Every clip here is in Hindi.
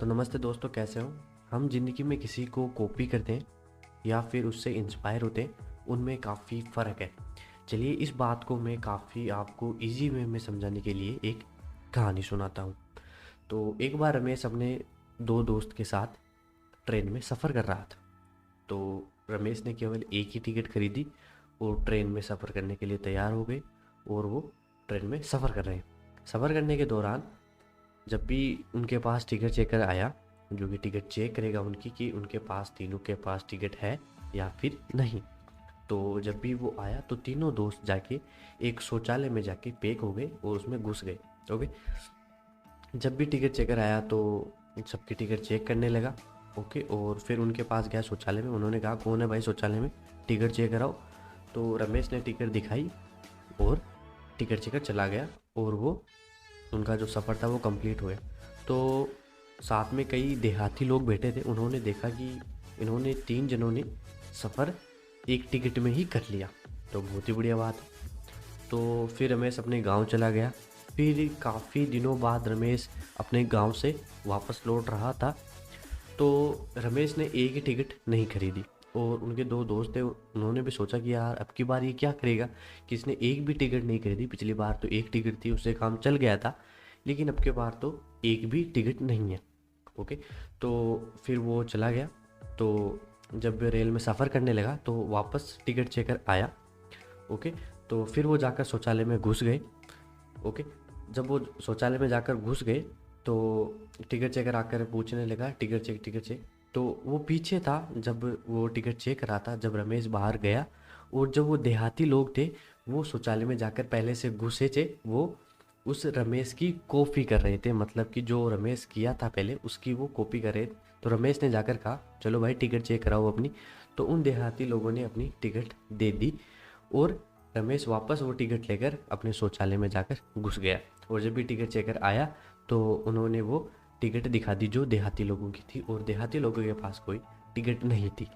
तो नमस्ते दोस्तों, कैसे हो। हम ज़िंदगी में किसी को कॉपी करते हैं या फिर उससे इंस्पायर होते हैं, उनमें काफ़ी फ़र्क है। चलिए इस बात को मैं काफ़ी आपको इजी वे में समझाने के लिए एक कहानी सुनाता हूँ। तो एक बार रमेश अपने दो दोस्त के साथ ट्रेन में सफ़र कर रहा था। तो रमेश ने केवल एक ही टिकट खरीदी और ट्रेन में सफ़र करने के लिए तैयार हो गए और वो ट्रेन में सफ़र कर रहे हैं। सफ़र करने के दौरान जब भी उनके पास टिकट चेकर आया, जो कि टिकट चेक करेगा उनकी कि उनके पास, तीनों के पास टिकट है या फिर नहीं। तो जब भी वो आया तो तीनों दोस्त जाके एक शौचालय में जाके पैक हो गए और उसमें घुस गए। ओके। जब भी टिकट चेकर आया तो सबकी टिकट चेक करने लगा। ओके। और फिर उनके पास गया शौचालय में, उन्होंने कहा कौन है भाई शौचालय में, टिकट चेक कराओ। तो रमेश ने टिकट दिखाई और टिकट चेकर चला गया और वो उनका जो सफ़र था वो कंप्लीट हुआ। तो साथ में कई देहाती लोग बैठे थे, उन्होंने देखा कि इन्होंने तीन जनों ने सफ़र एक टिकट में ही कर लिया। तो बहुत ही बढ़िया बात है। तो फिर रमेश अपने गांव चला गया। फिर काफ़ी दिनों बाद रमेश अपने गांव से वापस लौट रहा था। तो रमेश ने एक ही टिकट नहीं खरीदी और उनके दो दोस्त थे, उन्होंने भी सोचा कि यार अब की बार ये क्या करेगा कि इसने एक भी टिकट नहीं खरीदी। पिछली बार तो एक टिकट थी, उससे काम चल गया था, लेकिन अब की बार तो एक भी टिकट नहीं है। ओके। तो फिर वो चला गया। तो जब रेल में सफ़र करने लगा तो वापस टिकट चेकर आया। ओके। तो फिर वो जाकर शौचालय में घुस गए। ओके। जब वो शौचालय में जाकर घुस गए तो टिकट चेकर आकर पूछने लगा टिकट चेक टिकट चेक। तो वो पीछे था जब वो टिकट चेक कर रहा था, जब रमेश बाहर गया। और जब वो देहाती लोग थे वो शौचालय में जाकर पहले से घुसे थे, वो उस रमेश की कॉपी कर रहे थे, मतलब कि जो रमेश किया था पहले उसकी वो कॉपी कर रहे थे। तो रमेश ने जाकर कहा चलो भाई टिकट चेक कराओ अपनी। तो उन देहाती लोगों ने अपनी टिकट दे दी और रमेश वापस वो टिकट लेकर अपने शौचालय में जाकर घुस गया। और जब भी टिकट चेकर आया तो उन्होंने वो टिकट दिखा दी जो देहाती लोगों की थी, और देहाती लोगों के पास कोई टिकट नहीं थी।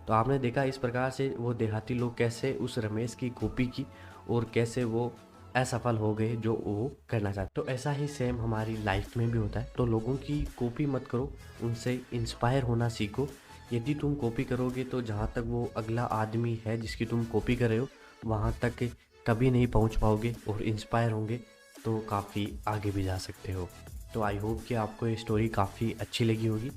तो आपने देखा इस प्रकार से वो देहाती लोग कैसे उस रमेश की कॉपी की और कैसे वो असफल हो गए जो वो करना चाहते। तो ऐसा ही सेम हमारी लाइफ में भी होता है। तो लोगों की कॉपी मत करो, उनसे इंस्पायर होना सीखो। यदि तुम कॉपी करोगे तो जहाँ तक वो अगला आदमी है जिसकी तुम कॉपी कर रहे हो वहाँ तक कभी नहीं पहुँच पाओगे, और इंस्पायर होंगे तो काफ़ी आगे भी जा सकते हो। तो आई होप कि आपको ये स्टोरी काफ़ी अच्छी लगी होगी।